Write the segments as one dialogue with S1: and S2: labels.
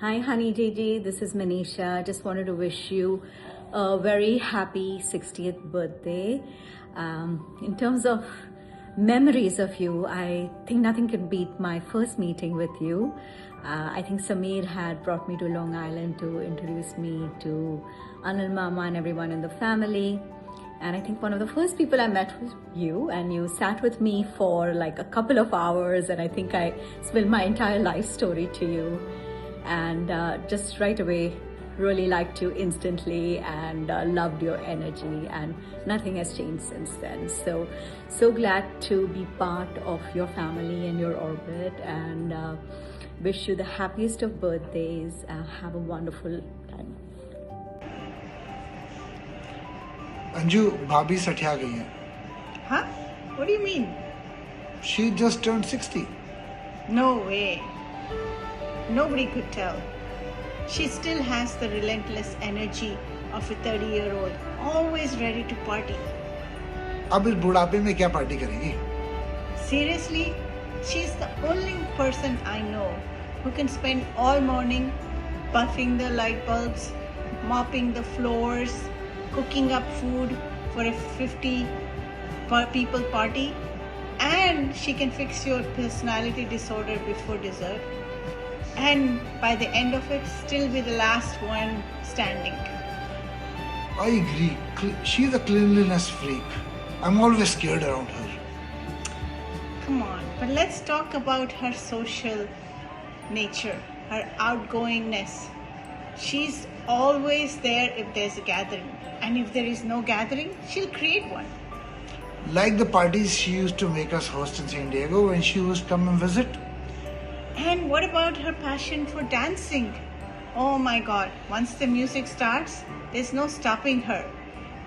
S1: Hi, Honey JJ. This is Manisha. Just wanted to wish you a very happy 60th birthday. In terms of memories of you, I think nothing can beat my first meeting with you. I think Sameer had brought me to Long Island to introduce me to Anil Mama and everyone in the family. And I think one of the first people I met was you, and you sat with me for like a couple of hours, and I think I spilled my entire life story to you. And just right away, really liked you instantly and loved your energy, and nothing has changed since then. So glad to be part of your family and your orbit, and wish you the happiest of birthdays. Have a wonderful time.
S2: Anju भाभी सठिया गई हैं.
S3: Huh? What do you mean?
S2: She just turned 60.
S3: No way. Nobody could tell. She still has the relentless energy of a 30-year-old, always ready to party.
S2: अब इस बुढ़ापे में क्या party करेगी?
S3: Seriously, she's the only person I know who can spend all morning buffing the light bulbs, mopping the floors, cooking up food for a 50 people party, and she can fix your personality disorder before dessert, and by the end of it still be the last one standing.
S2: I agree. She's a cleanliness freak. I'm always scared around her.
S3: Come on, but let's talk about her social nature, her outgoingness. She's always there if there's a gathering, and if there is no gathering, she'll create one.
S2: Like the parties she used to make us host in San Diego when she used to come and visit.
S3: And what about her passion for dancing? Oh my God, once the music starts, there's no stopping her.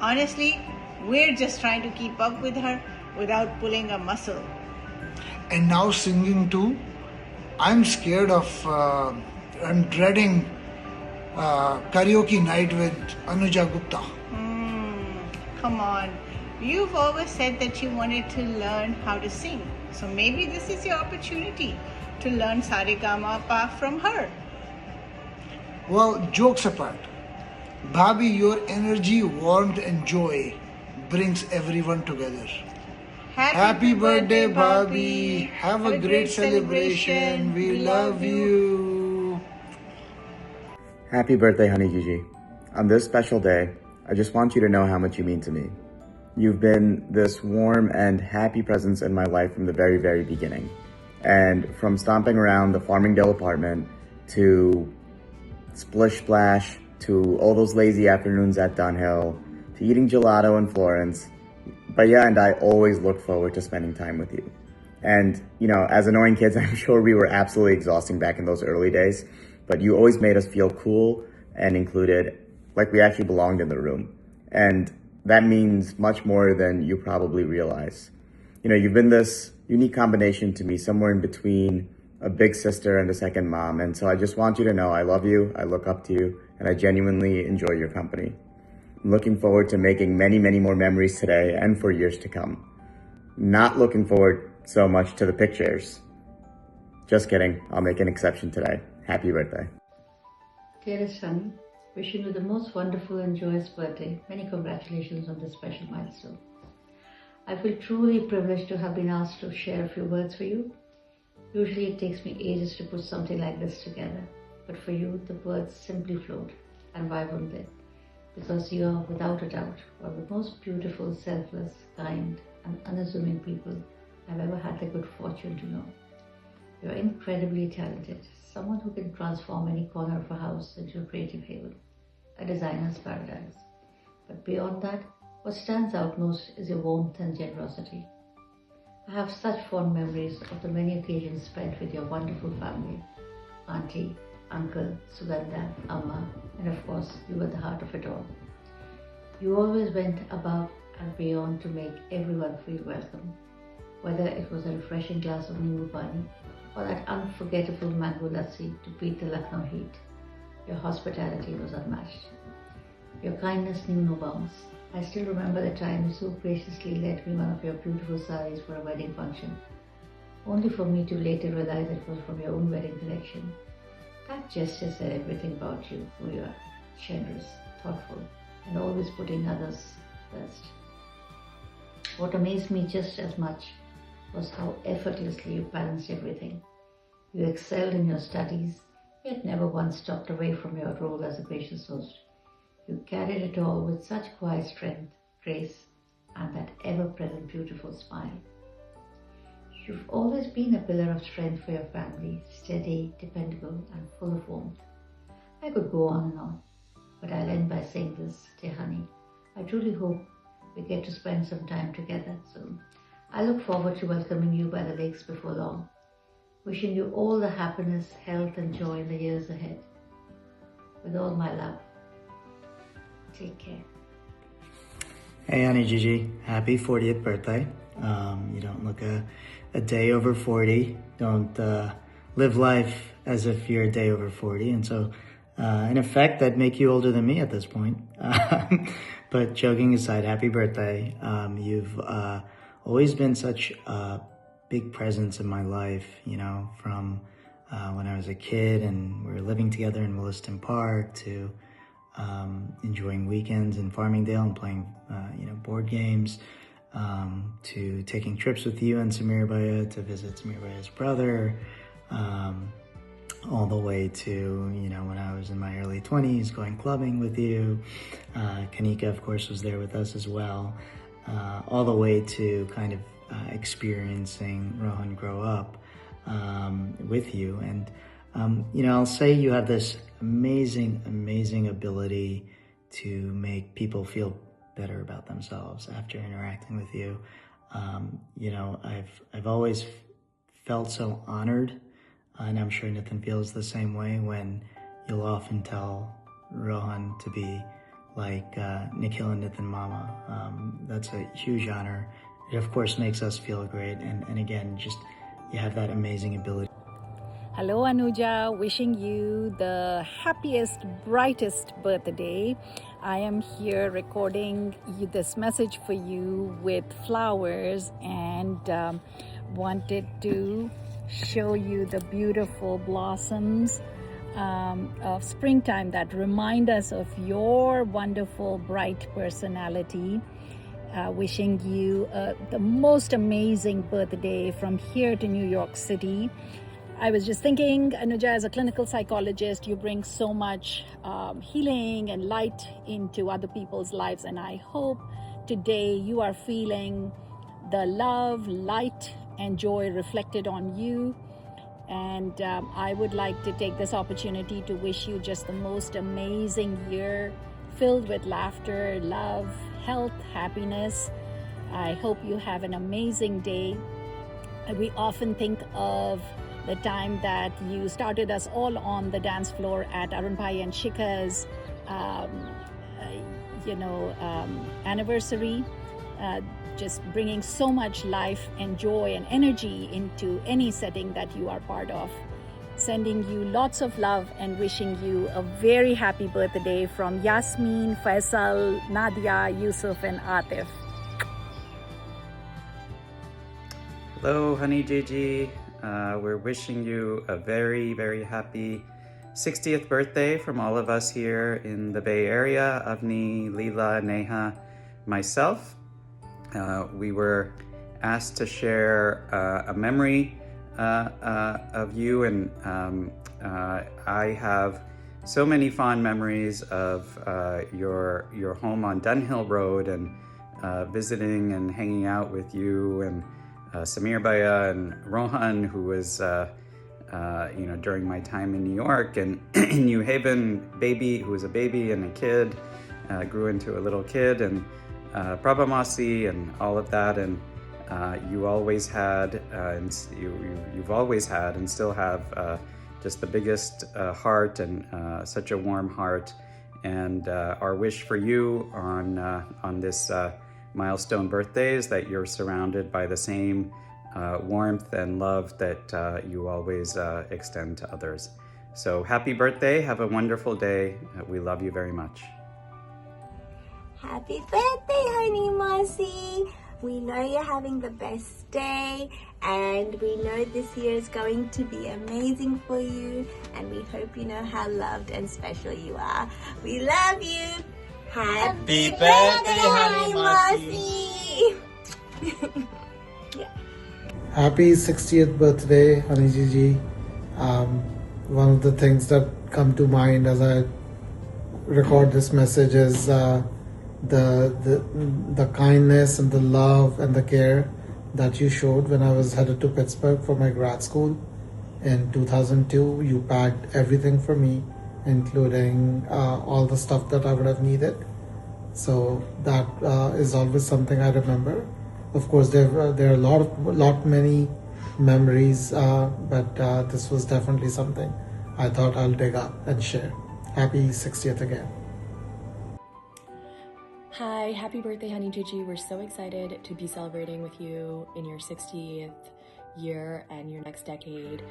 S3: Honestly, we're just trying to keep up with her without pulling a muscle.
S2: And now singing too. I'm scared of, I'm dreading karaoke night with Anuja Bday.
S3: Come on. You've always said that you wanted to learn how to sing. So maybe this is your opportunity to learn Saregama from her.
S2: Well, jokes apart. Bhabhi, your energy, warmth and joy brings everyone together. Happy birthday, Bhabhi. Have a great celebration. We love you.
S4: Happy birthday, Honey Gigi. On this special day, I just want you to know how much you mean to me. You've been this warm and happy presence in my life from the very, very beginning. And from stomping around the Farmingdale apartment to Splish Splash to all those lazy afternoons at Dunhill to eating gelato in Florence. But yeah, and I always look forward to spending time with you. And, you know, as annoying kids, I'm sure we were absolutely exhausting back in those early days, but you always made us feel cool and included, like we actually belonged in the room. And that means much more than you probably realize. You know, you've been this unique combination to me, somewhere in between a big sister and a second mom. And so I just want you to know I love you, I look up to you, and I genuinely enjoy your company. I'm looking forward to making many, many more memories today and for years to come. Not looking forward so much to the pictures. Just kidding, I'll make an exception today. Happy birthday.
S5: Dearest Honey, wishing you the most wonderful and joyous birthday. Many congratulations on this special milestone. I feel truly privileged to have been asked to share a few words for you. Usually it takes me ages to put something like this together, but for you the words simply flowed. And why wouldn't they? Because you are without a doubt one of the most beautiful, selfless, kind and unassuming people I've ever had the good fortune to know. You're incredibly talented, someone who can transform any corner of a house into a creative haven, a designer's paradise. But beyond that, what stands out most is your warmth and generosity. I have such fond memories of the many occasions spent with your wonderful family, Auntie, Uncle, Sugandha, Amma, and of course, you were the heart of it all. You always went above and beyond to make everyone feel welcome, whether it was a refreshing glass of Nimbu Pani or that unforgettable mango lassi to beat the Lucknow heat. Your hospitality was unmatched. Your kindness knew no bounds. I still remember the time you so graciously lent me one of your beautiful saris for a wedding function, only for me to later realize it was from your own wedding collection. That gesture said everything about you, who you are: generous, thoughtful, and always putting others first. What amazed me just as much was how effortlessly you balanced everything. You excelled in your studies, yet never once stopped away from your role as a gracious host. You carried it all with such quiet strength, grace, and that ever-present beautiful smile. You've always been a pillar of strength for your family, steady, dependable, and full of warmth. I could go on and on, but I'll end by saying this, dear honey. I truly hope we get to spend some time together soon. I look forward to welcoming you by the lakes before long. Wishing you all the happiness, health, and joy in the years ahead. With all my love. Take care.
S6: Hey, Honey Gigi, happy 40th birthday. You don't look a day over 40. Don't live life as if you're a day over 40. And so, in effect, that'd make you older than me at this point. But joking aside, happy birthday. You've always been such a big presence in my life, you know, from when I was a kid and we were living together in Williston Park to enjoying weekends in Farmingdale and playing, board games, to taking trips with you and Samir Baya to visit Samir Baya's brother, all the way to, when I was in my early 20s, going clubbing with you. Kanika, of course, was there with us as well, all the way to kind of experiencing Rohan grow up with you. And, I'll say you have this amazing ability to make people feel better about themselves after interacting with you. I've always felt so honored, and I'm sure Nathan feels the same way, when you'll often tell Rohan to be like Nikhil and Nathan Mama. That's a huge honor. It of course makes us feel great, and again, just you have that amazing ability.
S1: Hello Anuja, wishing you the happiest, brightest birthday. I am here recording this message for you with flowers, and wanted to show you the beautiful blossoms of springtime that remind us of your wonderful, bright personality. Wishing you the most amazing birthday from here to New York City. I was just thinking, Anuja, as a clinical psychologist, you bring so much healing and light into other people's lives, and I hope today you are feeling the love, light, and joy reflected on you. And I would like to take this opportunity to wish you just the most amazing year, filled with laughter, love, health, happiness. I hope you have an amazing day. We often think of the time that you started us all on the dance floor at Arun Bhai and Shika's anniversary, just bringing so much life and joy and energy into any setting that you are part of. Sending you lots of love and wishing you a very happy birthday from Yasmin, Faisal, Nadia, Yusuf, and Atif.
S7: Hello, Honey Gigi. We're wishing you a very happy 60th birthday from all of us here in the Bay Area, Avni, Leela, Neha, myself. We were asked to share a memory of you, and I have so many fond memories of your home on Dunhill Road, and visiting and hanging out with you and Samir Baya and Rohan, who was during my time in New York, and in New Haven, baby, who was a baby and a kid, grew into a little kid, and Prabha Masi and all of that. And you always had, and you've always had and still have just the biggest heart, and such a warm heart. And our wish for you on this milestone birthday is that you're surrounded by the same warmth and love that you always extend to others. So happy birthday, have a wonderful day. We love you very much.
S8: Happy birthday, Honey Masi. We know you're having the best day, and we know this year is going to be amazing for you, and we hope you know how loved and special you are. We love you. Happy birthday, honey Masi.
S2: Happy 60th birthday, Honey Gigi. One of the things that come to mind as I record this message is the kindness and the love and the care that you showed when I was headed to Pittsburgh for my grad school in 2002. You packed everything for me, including all the stuff that I would have needed. So that is always something I remember. Of course, there are many memories, but this was definitely something I thought I'll dig up and share. Happy 60th again.
S9: Hi, happy birthday, Honey Gigi. We're so excited to be celebrating with you in your 60th year and your next decade.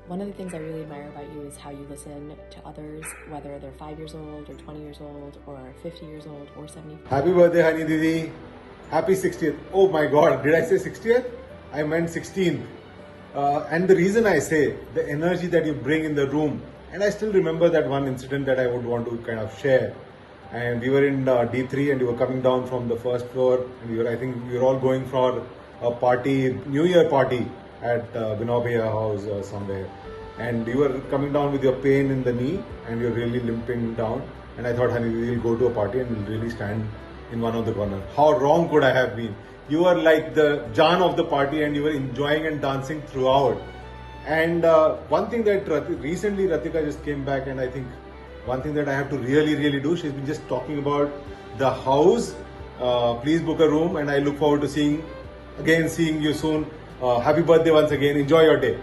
S9: One of the things I really admire about you is how you listen to others, whether they're 5 years old or 20 years old or 50 years old or 70.
S10: Happy birthday, Honey Didi. Happy 60th. Oh my God, did I say 60th? I meant 16th. And the reason I say, the energy that you bring in the room, and I still remember that one incident that I would want to kind of share. And we were in D3 and you were coming down from the first floor, and I think we were all going for a party, New Year party at Binobia House or somewhere. And you were coming down with your pain in the knee and you're really limping down. And I thought, honey, we'll go to a party and we'll really stand in one of the corners. How wrong could I have been? You were like the John of the party and you were enjoying and dancing throughout. And one thing that recently Ratika just came back, and I think one thing that I have to really do, she's been just talking about the house. Please book a room, and I look forward to seeing you soon. Happy birthday once again. Enjoy your day.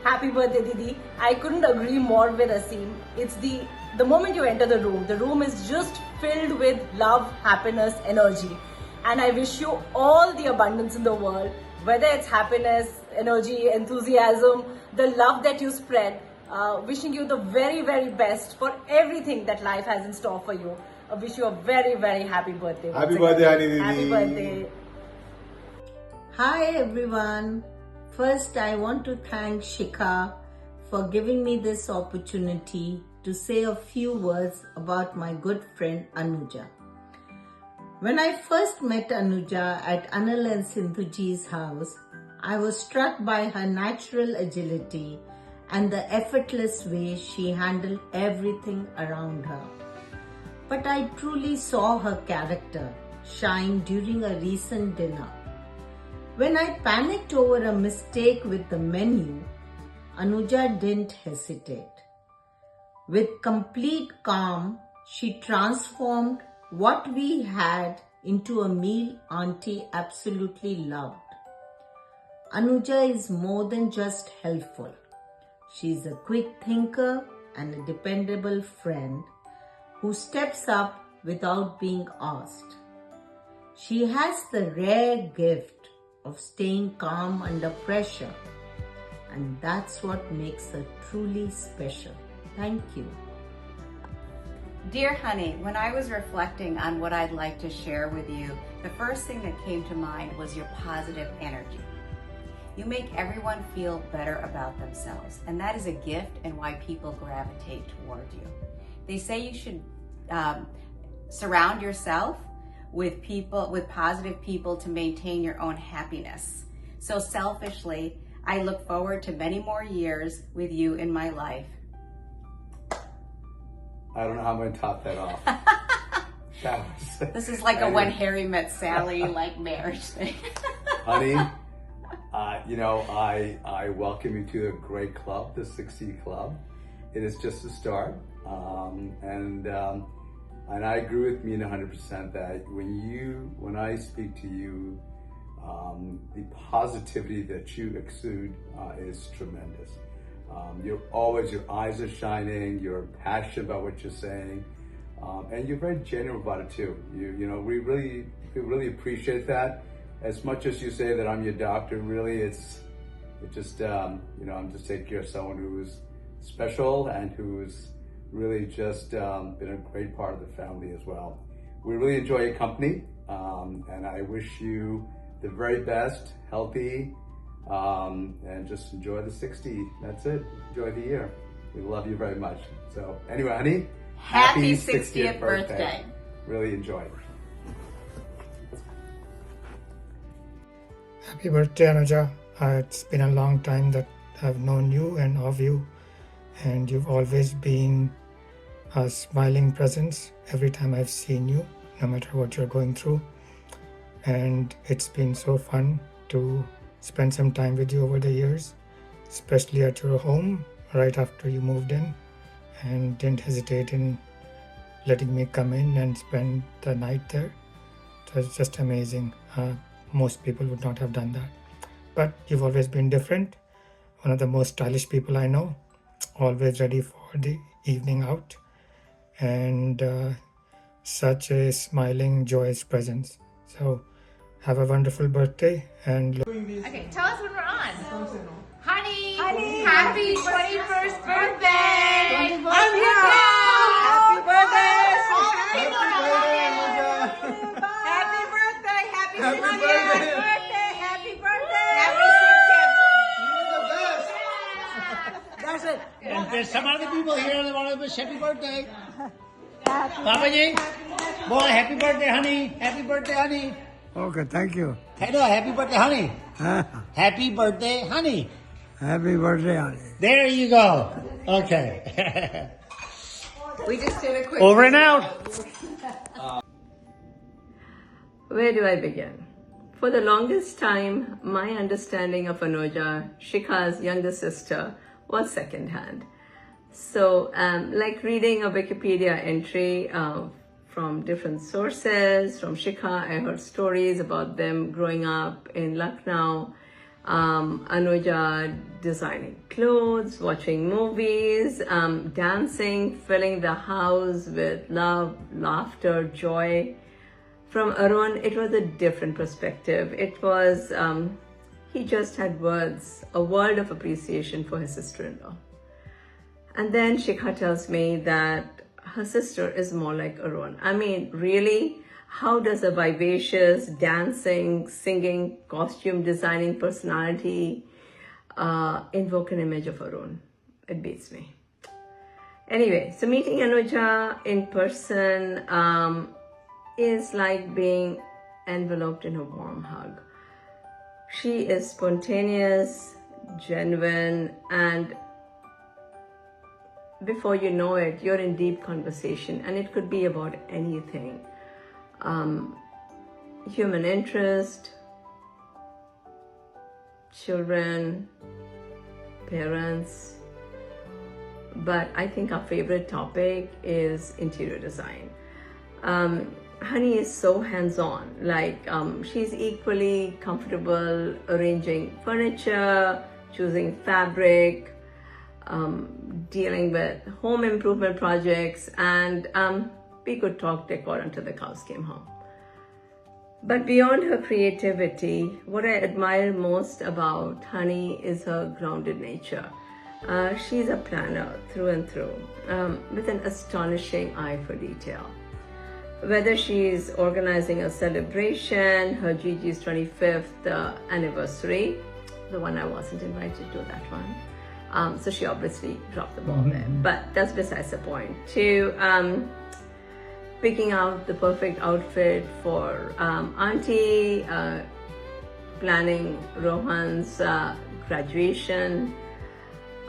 S11: Happy birthday, Didi. I couldn't agree more with Asim. It's the moment you enter the room is just filled with love, happiness, energy. And I wish you all the abundance in the world, whether it's happiness, energy, enthusiasm, the love that you spread. Wishing you the very, very best for everything that life has in store for you. I wish you a very, very happy birthday.
S10: Happy birthday, Honey Didi.
S11: Happy birthday.
S3: Hi everyone. First, I want to thank Shikha for giving me this opportunity to say a few words about my good friend Anuja. When I first met Anuja at Anil and Sindhuji's house, I was struck by her natural agility and the effortless way she handled everything around her. But I truly saw her character shine during a recent dinner. When I panicked over a mistake with the menu, Anuja didn't hesitate. With complete calm, she transformed what we had into a meal Auntie absolutely loved. Anuja is more than just helpful. She's a quick thinker and a dependable friend who steps up without being asked. She has the rare gift of staying calm under pressure, and that's what makes her truly special. Thank you.
S12: Dear honey, when I was reflecting on what I'd like to share with you, the first thing that came to mind was your positive energy. You make everyone feel better about themselves, and that is a gift and why people gravitate toward you. They say you should surround yourself with positive people to maintain your own happiness. So selfishly, I look forward to many more years with you in my life.
S10: I don't know how I'm going to top that off.
S12: This is like a When Harry Met Sally like marriage thing.
S13: Honey, I welcome you to a great club, the 60 Club. It is just a start. And I agree with Mina 100% that when I speak to you, the positivity that you exude is tremendous. Your eyes are shining, you're passionate about what you're saying, and you're very genuine about it too. We really appreciate that. As much as you say that I'm your doctor, really I'm just taking care of someone who's special and who's really just been a great part of the family as well. We really enjoy your company, And I wish you the very best, healthy, and just enjoy the 60. That's it. Enjoy the year. We love you very much. So anyway, honey,
S12: Happy 60th birthday.
S13: Really enjoy.
S14: Happy birthday, Anuja. It's been a long time that I've known you and of you, and you've always been a smiling presence every time I've seen you, no matter what you're going through. And it's been so fun to spend some time with you over the years, especially at your home right after you moved in, and didn't hesitate in letting me come in and spend the night there. It was just amazing. Most people would not have done that. But you've always been different. One of the most stylish people I know, always ready for the evening out, and such a smiling, joyous presence. So have a wonderful birthday and
S15: Okay, tell us when we're on. Honey, happy 21st birthday!
S3: Anuja! Happy birthday! Happy birthday! Happy 60th birthday! Happy birthday! Happy 60th! That's it.
S16: And there's some other people here that want to wish happy birthday. Papaji, boy, happy birthday, honey. Happy birthday, honey.
S17: Okay, thank you.
S16: Hello, happy birthday, honey. Happy birthday, honey.
S17: Happy birthday, honey.
S16: There you go. Okay.
S15: We just did a quick
S16: Over and out.
S18: Where do I begin? For the longest time, my understanding of Anuja, Shikha's younger sister, was secondhand. So, like reading a Wikipedia entry from different sources, from Shikha, I heard stories about them growing up in Lucknow, Anuja designing clothes, watching movies, dancing, filling the house with love, laughter, joy. From Arun, it was a different perspective. It was, he just had words, a world of appreciation for his sister-in-law. And then Shikha tells me that her sister is more like Arun. I mean, really? How does a vivacious, dancing, singing, costume designing personality invoke an image of Arun? It beats me. Anyway, so meeting Anuja in person is like being enveloped in a warm hug. She is spontaneous, genuine, and before you know it, you're in deep conversation, and it could be about anything. Human interest, children, parents, but I think our favorite topic is interior design. Honey is so hands-on, like she's equally comfortable arranging furniture, choosing fabric, dealing with home improvement projects, and we could talk decor until the cows came home. But beyond her creativity, what I admire most about Honey is her grounded nature. She's a planner through and through, with an astonishing eye for detail. Whether she's organizing a celebration, her Gigi's 25th anniversary, the one I wasn't invited to, that one. So she obviously dropped the ball there, but that's besides the point. To picking out the perfect outfit for Auntie, planning Rohan's graduation,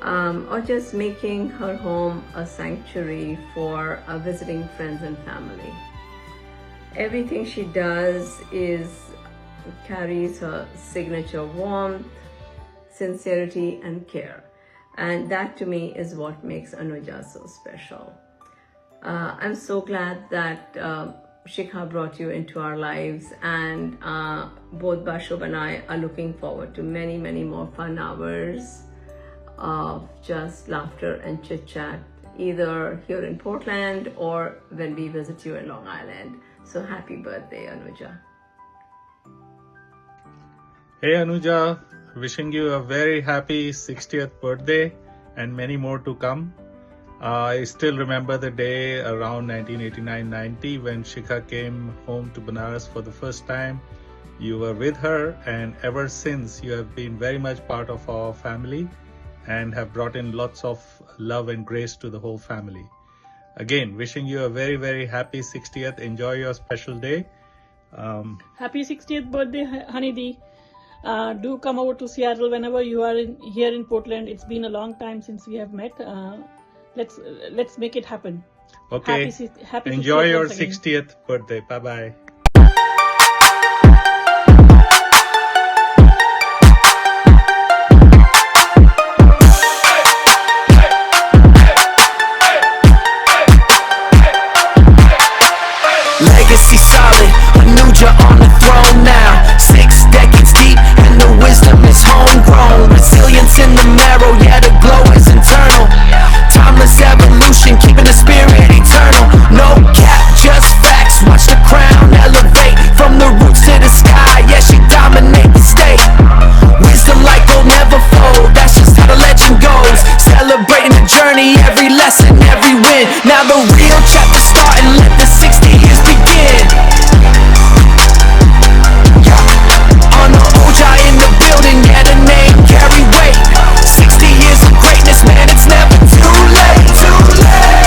S18: or just making her home a sanctuary for visiting friends and family. Everything she does carries her signature warmth, sincerity, and care. And that to me is what makes Anuja so special. I'm so glad that Shikha brought you into our lives, and both Bashub and I are looking forward to many, many more fun hours of just laughter and chit chat, either here in Portland or when we visit you in Long Island. So happy birthday, Anuja.
S19: Hey Anuja, wishing you a very happy 60th birthday and many more to come.
S20: I still remember the day around 1989-90 when Shikha came home to Banaras for the first time. You were with her, and ever since you have been very much part of our family and have brought in lots of love and grace to the whole family. Again, wishing you a very, very happy 60th. Enjoy your special day.
S21: Happy 60th birthday, Honeydee. Do come over to Seattle whenever you are here in Portland. It's been a long time since we have met. Let's make it happen.
S20: Okay.
S21: Happy
S20: Enjoy
S21: 60th
S20: your
S21: once again.
S20: 60th birthday. Bye-bye.
S22: Legacy solid, Anuja on the throne now. 6 decades deep and the wisdom is homegrown. Resilience in the marrow, yeah, the glow is internal. Timeless evolution, keeping the spirit eternal. No cap, just facts, watch the crown elevate. From the roots to the sky, yeah, she dominate the state. Wisdom like gold never fold, that's just how the legend goes. Celebrating the journey, every lesson, every win. Now the real chapter starting, let the 60 years begin. Anuja in the building, yeah, the name carry weight. 60 years of greatness, man, it's never too late, too late.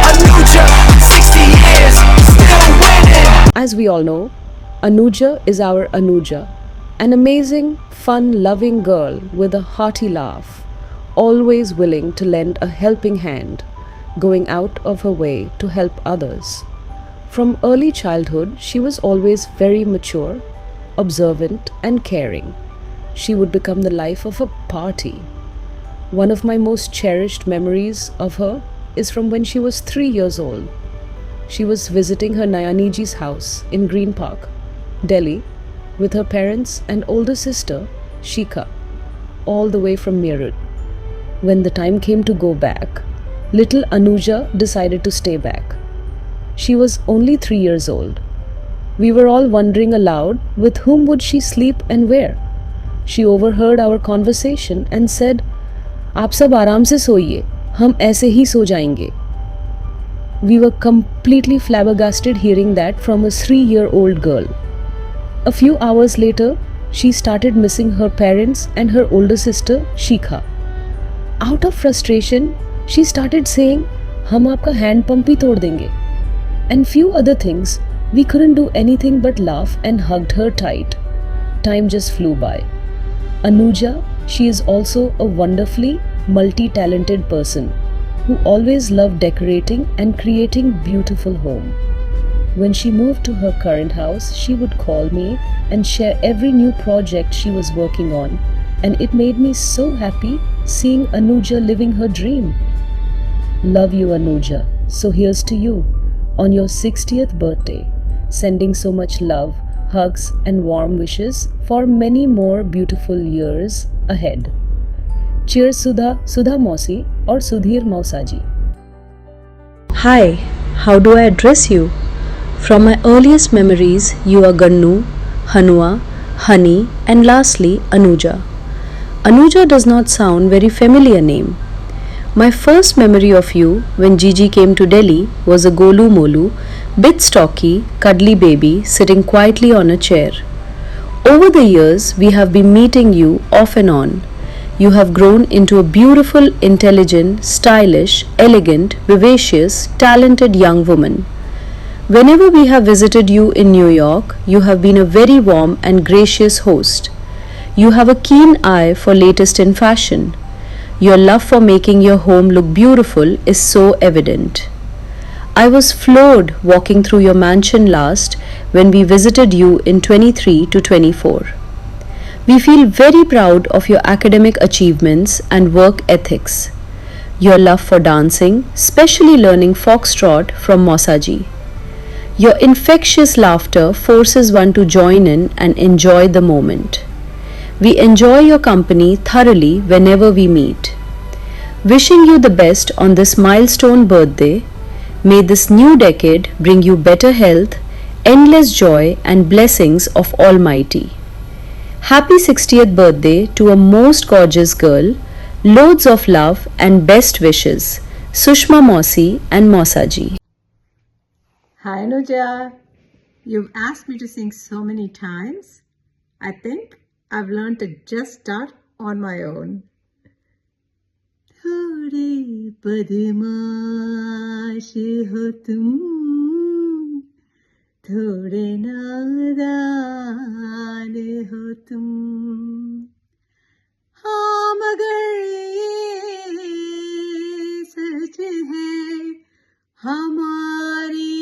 S22: Anuja, 60 years, still winning.
S23: As we all know, Anuja is our Anuja, an amazing, fun, loving girl with a hearty laugh, always willing to lend a helping hand, going out of her way to help others. From early childhood, she was always very mature, observant, and caring. She would become the life of a party. One of my most cherished memories of her is from when she was 3 years old. She was visiting her Nayaniji's house in Green Park, Delhi, with her parents and older sister, Shikha, all the way from Meerut. When the time came to go back, little Anuja decided to stay back. She was only 3 years old. We were all wondering aloud with whom would she sleep and where. She overheard our conversation and said, "आप सब आराम से सोइए, हम ऐसे ही सो जाएंगे." We were completely flabbergasted hearing that from a 3-year-old girl. A few hours later, she started missing her parents and her older sister, Shikha. Out of frustration, she started saying, "हम आपका hand pump ही तोड़ देंगे." And few other things. We couldn't do anything but laugh and hugged her tight. Time just flew by. Anuja, she is also a wonderfully multi-talented person who always loved decorating and creating beautiful home. When she moved to her current house, she would call me and share every new project she was working on, and it made me so happy seeing Anuja living her dream. Love you, Anuja. So here's to you on your 60th birthday, sending so much love, hugs, and warm wishes for many more beautiful years ahead. Cheers, Sudha Mausi or Sudhir Mausaji.
S24: Hi, how do I address you? From my earliest memories, you are Gannu, Hanua, Honey, and lastly, Anuja. Anuja does not sound very familiar name. My first memory of you when Gigi came to Delhi was a Golu Molu, bit stocky, cuddly baby sitting quietly on a chair. Over the years, we have been meeting you off and on. You have grown into a beautiful, intelligent, stylish, elegant, vivacious, talented young woman. Whenever we have visited you in New York, you have been a very warm and gracious host. You have a keen eye for latest in fashion. Your love for making your home look beautiful is so evident. I was floored walking through your mansion last when we visited you in 23 to 24. We feel very proud of your academic achievements and work ethics. Your love for dancing, especially learning foxtrot from Mausaji. Your infectious laughter forces one to join in and enjoy the moment. We enjoy your company thoroughly whenever we meet. Wishing you the best on this milestone birthday. May this new decade bring you better health, endless joy, and blessings of Almighty. Happy 60th birthday to a most gorgeous girl.
S23: Loads of love and best wishes. Sushma Mosi and Mosaji.
S3: Hi Anuja, you've asked me to sing so many times. I think I've learned to just start on my own. थोड़े बदमाश हो तुम, थोड़े नादान हो तुम, हाँ मगर ये सच है हमारी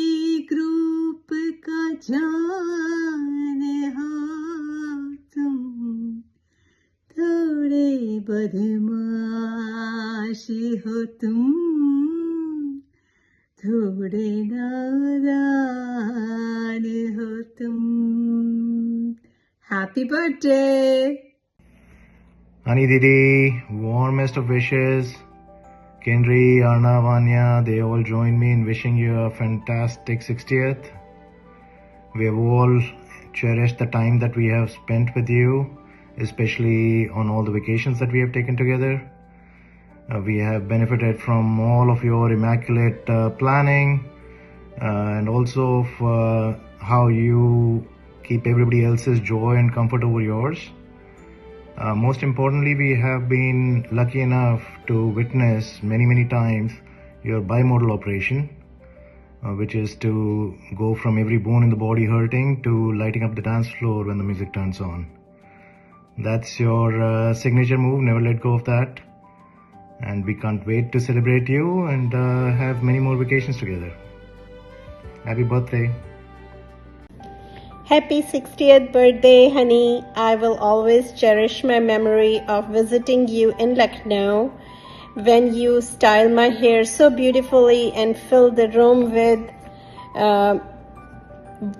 S3: ग्रुप का जान हो तुम, थोड़े बदमाश हो तुम, थोड़े नादान हो तुम. Happy birthday!
S1: Honey Didi, warmest of wishes. Kendri, Arna, Vanya, they all join me in wishing you a fantastic 60th. We have all cherished the time that we have spent with you, especially on all the vacations that we have taken together. We have benefited from all of your immaculate planning and also of how you keep everybody else's joy and comfort over yours. Most importantly, we have been lucky enough to witness many times your bimodal operation, which is to go from every bone in the body hurting to lighting up the dance floor when the music turns on. That's your signature move, never let go of that. And we can't wait to celebrate you and have many more vacations together. Happy birthday.
S3: Happy 60th birthday, honey. I will always cherish my memory of visiting you in Lucknow when you styled my hair so beautifully and filled the room with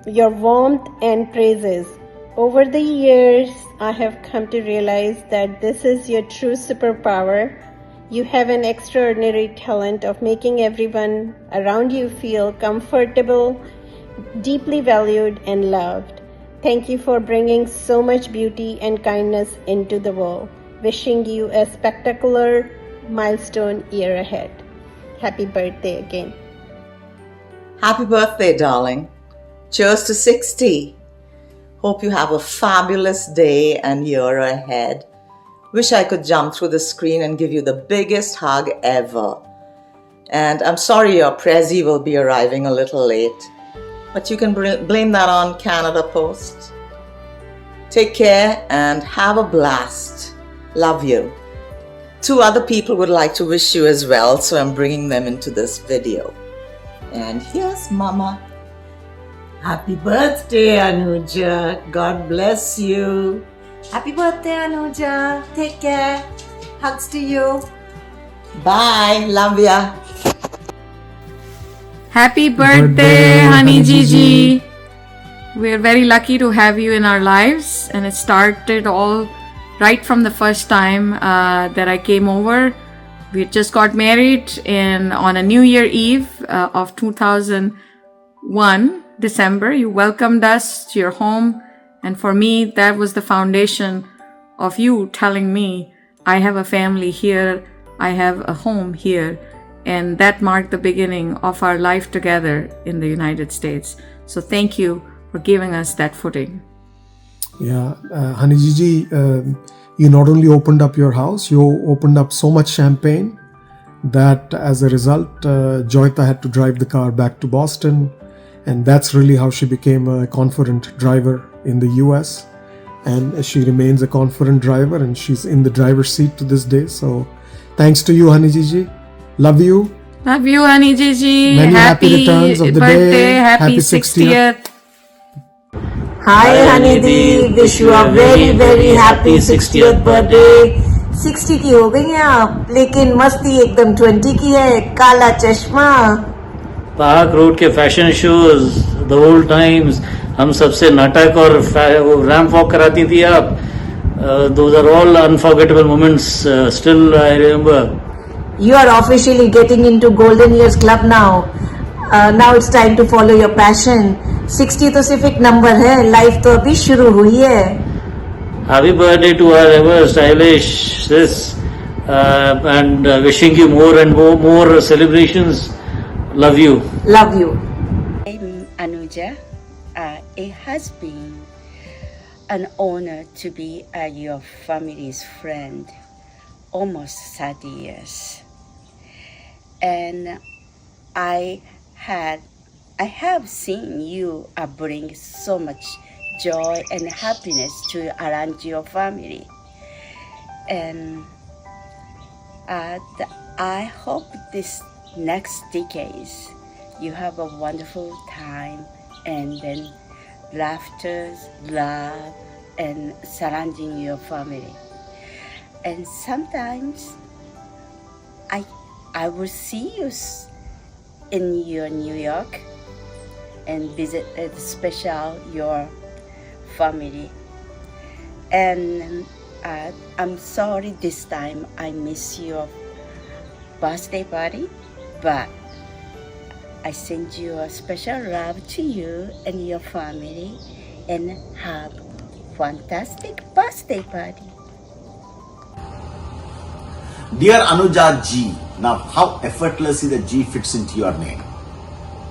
S3: your warmth and praises. Over the years, I have come to realize that this is your true superpower. You have an extraordinary talent of making everyone around you feel comfortable, deeply valued and loved. Thank you for bringing so much beauty and kindness into the world. Wishing you a spectacular milestone year ahead. Happy birthday again.
S4: Happy birthday, darling. Cheers to 60. Hope you have a fabulous day and year ahead. Wish I could jump through the screen and give you the biggest hug ever. And I'm sorry your Prezi will be arriving a little late. But you can blame that on Canada Post. Take care and have a blast. Love you. 2 other people would like to wish you as well, so I'm bringing them into this video. And here's Mama.
S5: Happy birthday, Anuja. God bless you.
S8: Happy birthday, Anuja. Take care. Hugs to you.
S4: Bye. Love ya.
S6: Happy birthday, Honey Gigi. We're very lucky to have you in our lives, and it started all right from the first time that I came over. We just got married on a New Year Eve of 2001, December. You welcomed us to your home, and for me, that was the foundation of you telling me, I have a family here, I have a home here. And that marked the beginning of our life together in the United States. So thank you for giving us that footing.
S25: Yeah, Honey Gigi, you not only opened up your house, you opened up so much champagne that as a result, Joyita had to drive the car back to Boston. And that's really how she became a confident driver in the US. And she remains a confident driver and she's in the driver's seat to this day. So thanks to you, Honey Gigi. Love you.
S6: Love you, Honey Gigi.
S25: Many happy returns of the
S6: birthday,
S25: day.
S6: Happy 60th.
S5: Hi, Honey Dee. Wish you a very happy 60th birthday.
S8: 60 की हो गई हैं आप, लेकिन मस्ती एकदम 20 की है. काला चश्मा.
S26: पार्क रोड के fashion shows, the old times, हम सबसे नाटक और रैंप वॉक कराती थी आप. Those are all unforgettable moments. Still, I remember.
S8: You are officially getting into Golden Years Club now. Now it's time to follow your passion. 60 तो सिर्फ एक नंबर है, लाइफ तो अभी शुरू हुई है.
S26: Happy birthday to our ever stylish sis. and wishing you more and more celebrations. Love you.
S2: Love you.
S7: I'm Anuja. It has been an honor to be your family's friend almost 30 years. And I have seen you bring so much joy and happiness to around your family. And I hope this next decades you have a wonderful time and then laughter, love, and surrounding your family. And sometimes I will see you in your New York and visit special your family. And I'm sorry this time I miss your birthday party, but I send you a special love to you and your family, and have fantastic birthday party.
S9: Dear Anuja Ji, now how effortlessly the G fits into your name.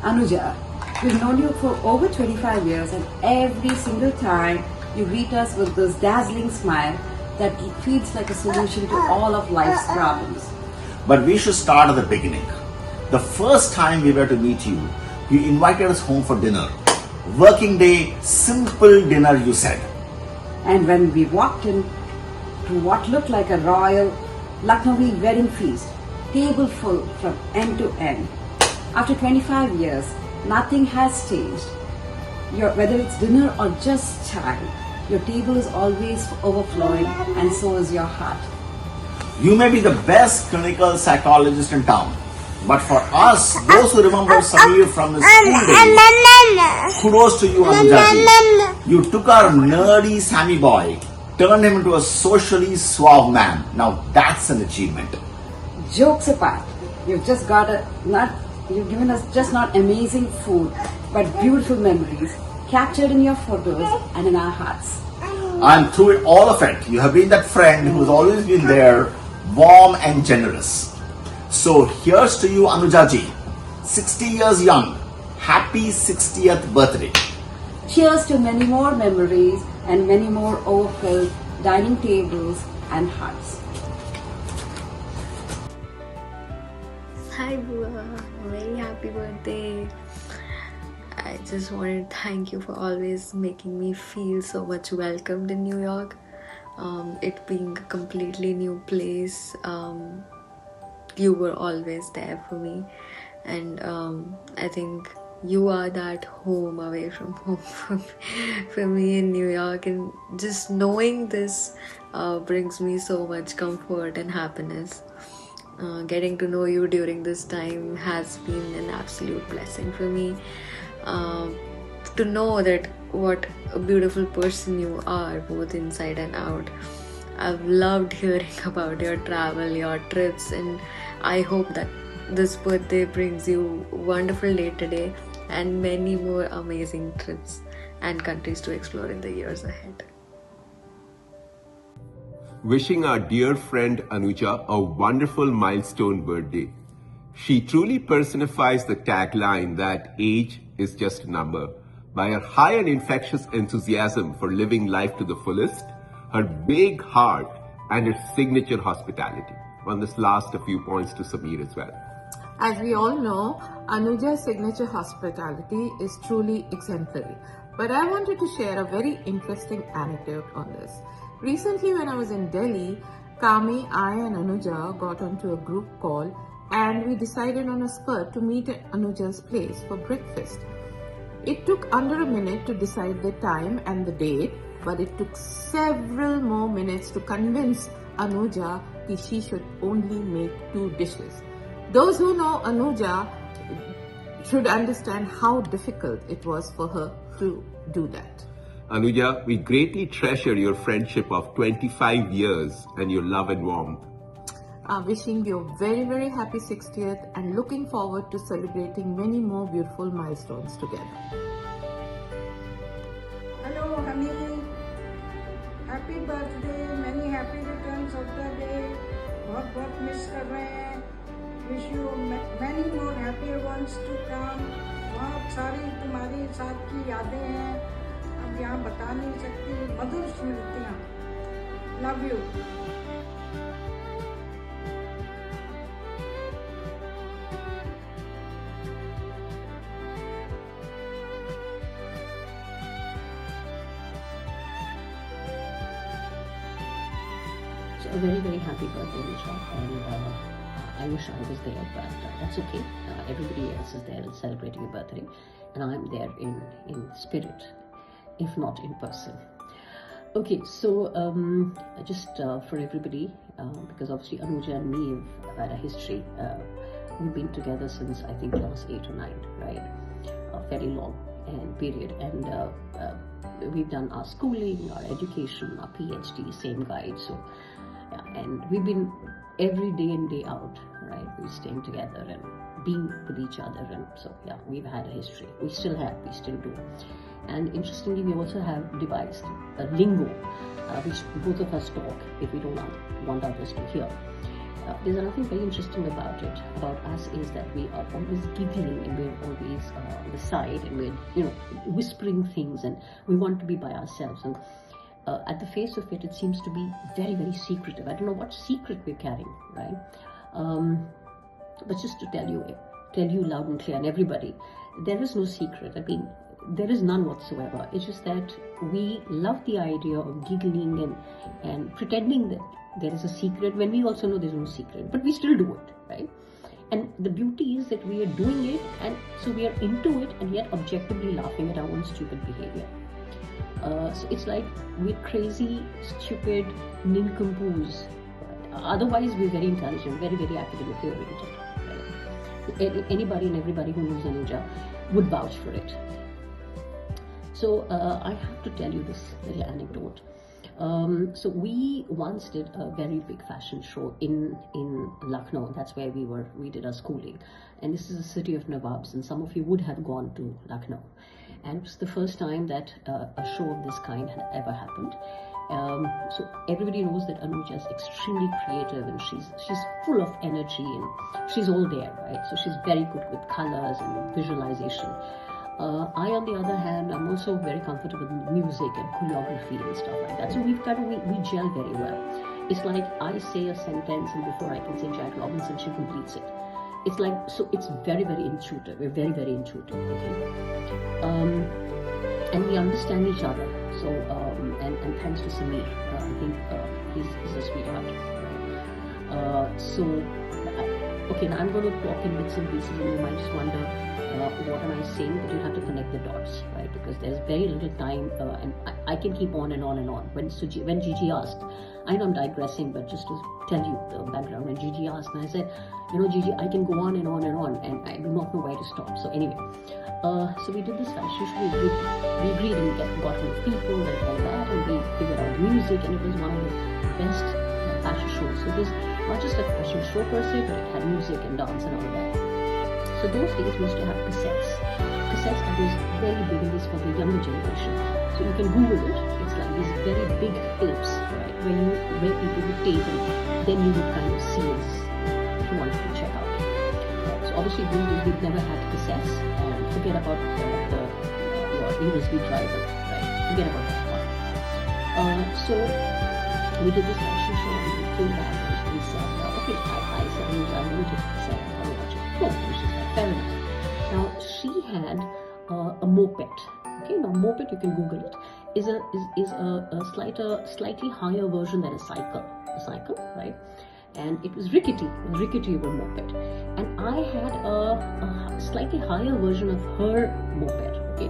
S10: Anuja, we've known you for over 25 years, and every single time you greet us with this dazzling smile that feels like a solution to all of life's problems.
S9: But we should start at the beginning. The first time we were to meet you, you invited us home for dinner. Working day, simple dinner, you said.
S10: And when we walked in to what looked like a royal Lucknowi wedding feast, table full from end to end. After 25 years, nothing has changed. Whether it's dinner or just chai, your table is always overflowing, and so is your heart.
S9: You may be the best clinical psychologist in town, but for us, those who remember Samir from his school days, kudos to you, Anuja. You took our nerdy Sammy boy, turned him into a socially suave man. Now that's an achievement.
S10: Jokes apart, you've given us just not amazing food, but beautiful memories captured in your photos and in our hearts.
S9: And through it, all of it, you have been that friend who's always been there, warm and generous. So here's to you, Anuja Ji, 60 years young. Happy 60th birthday.
S10: Cheers to many more memories and many more overfilled dining tables and hearts.
S11: Hi Bua, very happy birthday. I just wanted to thank you for always making me feel so much welcomed in New York. It being a completely new place, you were always there for me, and I think you are that home away from home for me in New York, and just knowing this brings me so much comfort and happiness. Getting to know you during this time has been an absolute blessing for me. To know that what a beautiful person you are, both inside and out. I've loved hearing about your travel, your trips, and I hope that this birthday brings you a wonderful day today and many more amazing trips and countries to explore in the years ahead.
S12: Wishing our dear friend Anuja a wonderful milestone birthday. She truly personifies the tagline that age is just a number by her high and infectious enthusiasm for living life to the fullest, her big heart, and her signature hospitality. On this last, a few points to Samir as well.
S27: As we all know, Anuja's signature hospitality is truly exemplary. But I wanted to share a very interesting anecdote on this. Recently, when I was in Delhi, Kami, I and Anuja got onto a group call, and we decided on a spur to meet at Anuja's place for breakfast. It took under a minute to decide the time and the date, but it took several more minutes to convince Anuja that she should only make 2 dishes. Those who know Anuja should understand how difficult it was for her to do that.
S12: Anuja, we greatly treasure your friendship of 25 years and your love and warmth.
S27: Wishing you a very, very happy 60th and looking forward to celebrating many more beautiful milestones together.
S28: Hello, honey. Happy birthday. Many happy returns of the day. बहुत
S2: wish you many more happier ones to come. बहुत सारी तुम्हारे साथ की यादें हैं, अब यहाँ बता नहीं सकती, मधुर स्मृतियाँ. Love you.
S13: So a very, very happy birthday, Anuja, and I wish I was there, but that's okay. Everybody else is there and celebrating your birthday, and I'm there in spirit, if not in person. Okay, so just for everybody, because obviously Anuja and me have had a history. We've been together since I think class 8 or 9, right? A very long period, and we've done our schooling, our education, our PhD, same guide. So, yeah, and we've been every day in, day out, right? We're staying together and being with each other, and so yeah, we've had a history. We still have, we still do. And interestingly, we also have devised a lingo, which both of us talk if we don't want others to hear. There's nothing very interesting about it, about us, is that we are always giggling and we're always on the side and we're, whispering things, and we want to be by ourselves. And at the face of it, it seems to be very, very secretive. I don't know what secret we're carrying, right? But just to tell you loud and clear, and everybody, there is no secret. I mean, there is none whatsoever. It's just that we love the idea of giggling and pretending that there is a secret when we also know there's no secret, but we still do it, right? And the beauty is that we are doing it, and so we are into it, and yet objectively laughing at our own stupid behavior. So it's like we're crazy, stupid, nincompoops. Otherwise, we're very intelligent, very, very academically oriented. Right? Anybody and everybody who knows Anuja would vouch for it. So I have to tell you this little anecdote. So we once did a very big fashion show in Lucknow. That's where we did our schooling. And this is a city of Nawabs, and some of you would have gone to Lucknow. And it was the first time that a show of this kind had ever happened. So everybody knows that Anuja is extremely creative, and she's full of energy, and she's all there, right? So she's very good with colors and visualization. I, on the other hand, I'm also very comfortable with music and choreography and stuff like that. So we gel very well. It's like I say a sentence, and before I can say Jack Robinson, she completes it. It's like, so it's very, very intuitive. We're very, very intuitive, okay? And we understand each other. So, and thanks to Samir, I think he's a sweetheart, right? So, okay, now I'm going to talk in bits and pieces, and you might just wonder, what am I saying? But you have to connect the dots, right? Because there's very little time, and I can keep on and on and on. When Gigi asked, I know I'm digressing, but just to tell you the background, and Gigi asked, and I said, Gigi, I can go on and on and on, and I do not know where to stop. So anyway, so we did this fashion show. We agreed and got with people and all that, and we figured out music, and it was one of the best fashion shows. So it was not just a fashion show per se, but it had music and dance and all that. So those days we used to have cassettes. Cassettes are those very big, and this for the younger generation. So you can Google it. It's like these very big tapes, right? Where people would tape, and then you would kind of see it if you wanted to check out. So obviously these days we've never had cassettes, and forget about your USB driver, right? Forget about that one. So we did this fashion show, and we came back and we said, okay, I said, I'm going to take a cassette and I'll watch it. Oh, she's like, fair enough. Now she had a moped. Okay, now moped, you can Google it, is a slightly higher version than a cycle, right? And it was rickety over moped. And I had a slightly higher version of her moped, okay,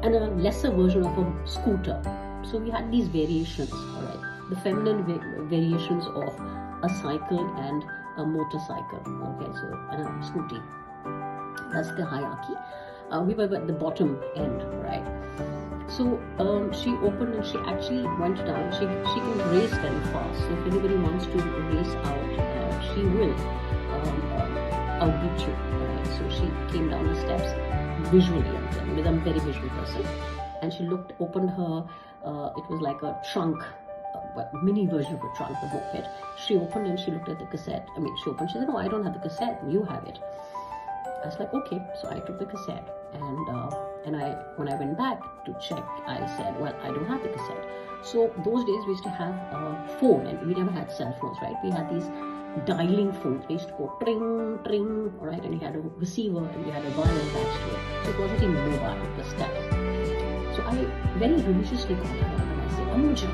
S13: and a lesser version of a scooter. So we had these variations, all right, the feminine variations of a cycle and a motorcycle, okay, so and a scooty. That's the hierarchy. We were at the bottom end, right? So she opened, and she actually went down. She can race very fast. So if anybody wants to race out, she will outbeat you. Right? So she came down the steps visually, because I'm a very visual person, and she opened her. It was like a trunk, mini version of a trunk, the moped. She opened and she looked at the cassette. She opened, she said, no, I don't have the cassette, you have it. I was like, okay. So I took the cassette, and when I went back to check, I said, well, I don't have the cassette. So those days we used to have a phone, and we never had cell phones, right? We had these dialing phones. They used to go tring, tring, right? And you had a receiver and you had a wire attached to it. So it wasn't even mobile, it was static. So I very religiously called her up and I said, Anuja.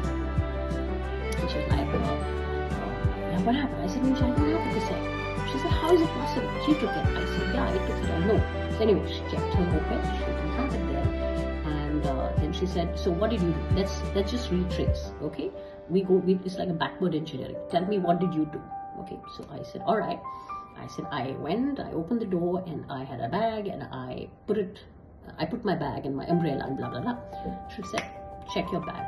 S13: And she was like, yeah, what happened? I said, Anuja, I don't have the cassette. She said, how is it possible? She took it. I said, yeah, I took it, I know. So anyway, she checked her moped, she didn't have it there. And then she said, so what did you do? Let's just retrace, okay? It's like a backward engineering. Tell me, what did you do? Okay, so I said, all right. I said, I opened the door and I had a bag and I put my bag and my umbrella and blah, blah, blah. She said, check your bag.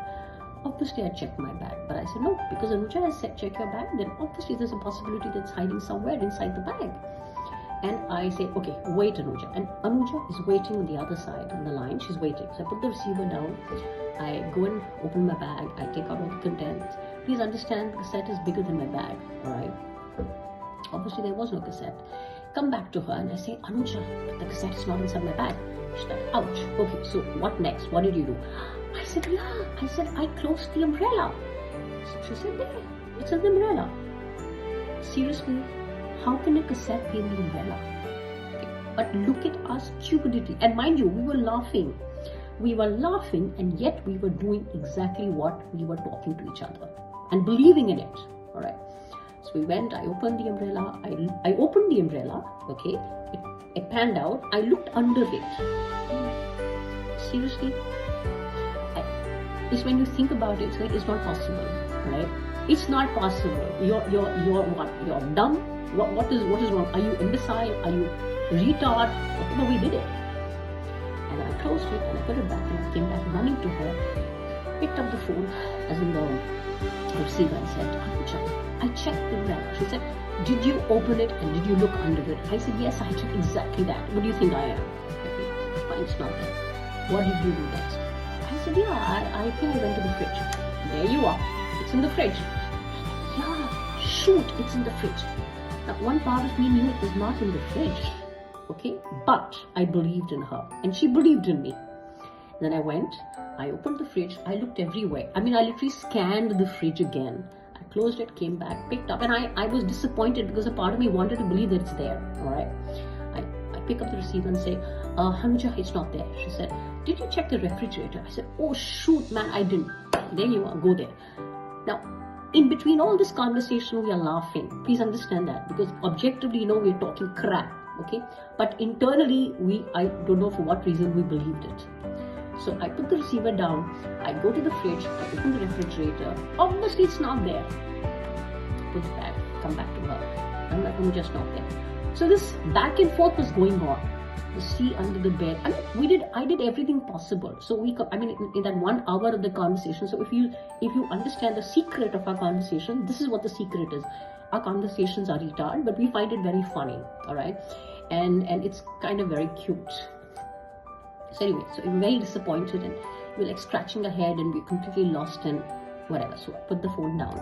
S13: Obviously, I checked my bag, but I said, no, because Anuja has said, check your bag, then obviously there's a possibility that's hiding somewhere inside the bag. And I say, okay, wait, Anuja. And Anuja is waiting on the other side on the line. She's waiting. So I put the receiver down. I go and open my bag. I take out all the contents. Please understand, the cassette is bigger than my bag, all right? Obviously, there was no cassette. Come back to her and I say, Anuja, the cassette is not inside my bag. She's like, ouch. Okay, so what next? What did you do? I said, yeah. I said, I closed the umbrella. So she said, there, it's in the umbrella. Seriously, how can a cassette be in the umbrella? Okay. But look at our stupidity. And mind you, we were laughing. We were laughing, and yet we were doing exactly what we were talking to each other and believing in it. All right. So we went, I opened the umbrella. I opened the umbrella, okay. It panned out. I looked under it. Seriously, it's when you think about it, it's not possible, right? It's not possible. You're what? You're dumb. What is wrong? Are you imbecile? Are you retard? No, we did it. And I closed it and I put it back and I came back running to her, picked up the phone, as in the receiver, and said, Anuja, I checked the umbrella. She said, did you open it and did you look under it? I said, yes, I did exactly that. What do you think I am? Okay, fine, it's not there. What did you do next? I said, yeah, I think I went to the fridge. There you are. It's in the fridge. Yeah, shoot, it's in the fridge. Now, one part of me knew it was not in the fridge. Okay, but I believed in her and she believed in me. Then I went, I opened the fridge, I looked everywhere. I literally scanned the fridge again. I closed it, came back, picked up, and I was disappointed because a part of me wanted to believe that it's there. All right, I pick up the receiver and say, Anuja, it's not there. She said, did you check the refrigerator? I said, oh shoot, man, I didn't. There you are, go there. Now, in between all this conversation, we are laughing. Please understand that, because objectively, we're talking crap, okay? But internally, I don't know for what reason we believed it. So I put the receiver down, I go to the fridge, I open the refrigerator. Obviously, it's not there. Put it back, come back to her. I'm just not there. So this back and forth was going on. You see, under the bed. I did everything possible. So in that 1 hour of the conversation. So if you understand the secret of our conversation, this is what the secret is. Our conversations are retarded, but we find it very funny. All right, and it's kind of very cute. So anyway, so we're very disappointed and we're like scratching our head and we're completely lost and whatever. So I put the phone down.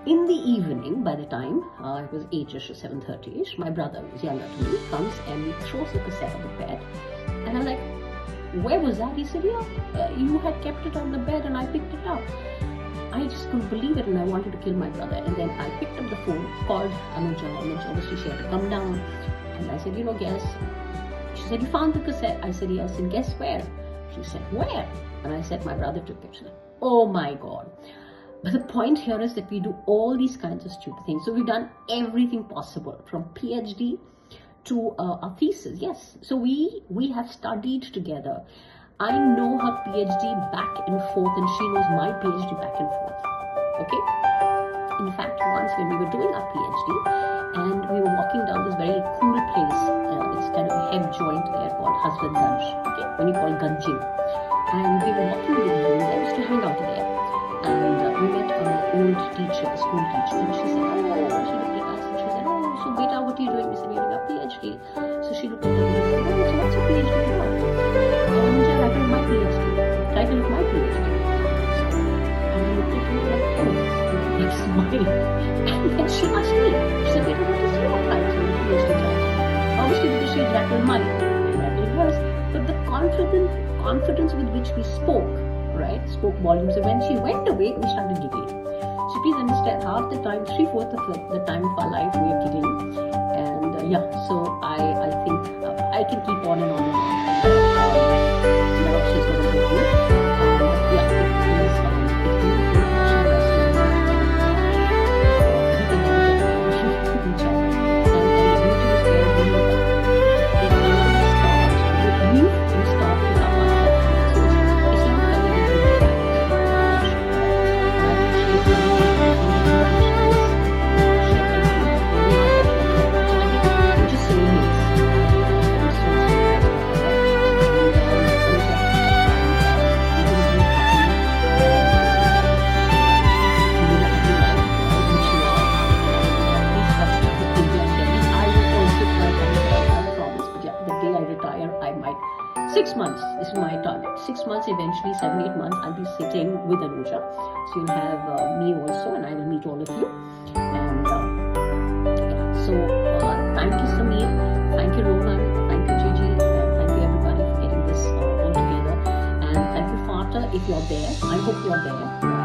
S13: In the evening, by the time it was 8ish or 7:30ish, my brother, who was younger to me, comes and he throws the cassette on the bed. And I'm like, where was that? He said, yeah, you had kept it on the bed and I picked it up. I just couldn't believe it and I wanted to kill my brother. And then I picked up the phone, called Anuja, and then obviously she had to come down. And I said, guess. She said, you found the cassette? I said, yes. And guess where? She said, where? And I said, my brother took it. She said, oh my God. But the point here is that we do all these kinds of stupid things. So we've done everything possible, from PhD to our thesis. Yes. So we have studied together. I know her PhD back and forth and she knows my PhD back and forth. Okay? In fact, once when we were doing our PhD and we were walking down this very cool place, it's kind of a head joint there called Hazrat Ganj, okay? When you call Ganjing. And we were walking with the there, used to hang out there. And we met an old teacher, a school teacher, and she said, she looked at us and she said, so beta, what are you doing? We said, we're doing a PhD. So she looked at us and said, so what's your PhD about? Anuja, title of my PhD. Title of my PhD. So, and I looked at her like, smile. And then she asked me, she said, "Beta, what is your title most of the time?" Obviously, because she had rattled mine, and rattled hers. But the confidence with which we spoke, right, spoke volumes. And when she went away, we started giggling. So please understand, half the time, 3/4 of the time of our life, we are giggling. And so I think I can keep on and on and on. Now she's going to go through. But yeah, it's beautiful. She was we can never get tired of each other. And the beauty is there when you start with you, you start with our confidence. So it's not kind of a good practice. And I appreciate you. Just so amazing. I'm so the day I retire, I might 6 months. This is my target. 6 months, eventually 7-8 months, I'll be sitting with Anuja. So you'll have me also, and I will meet all of you. And so thank you, Sameer. Thank you, Rohan. Thank you, Gigi. And thank you, everybody, for getting this all together. And thank you, Fata, if you're there. I hope you're there.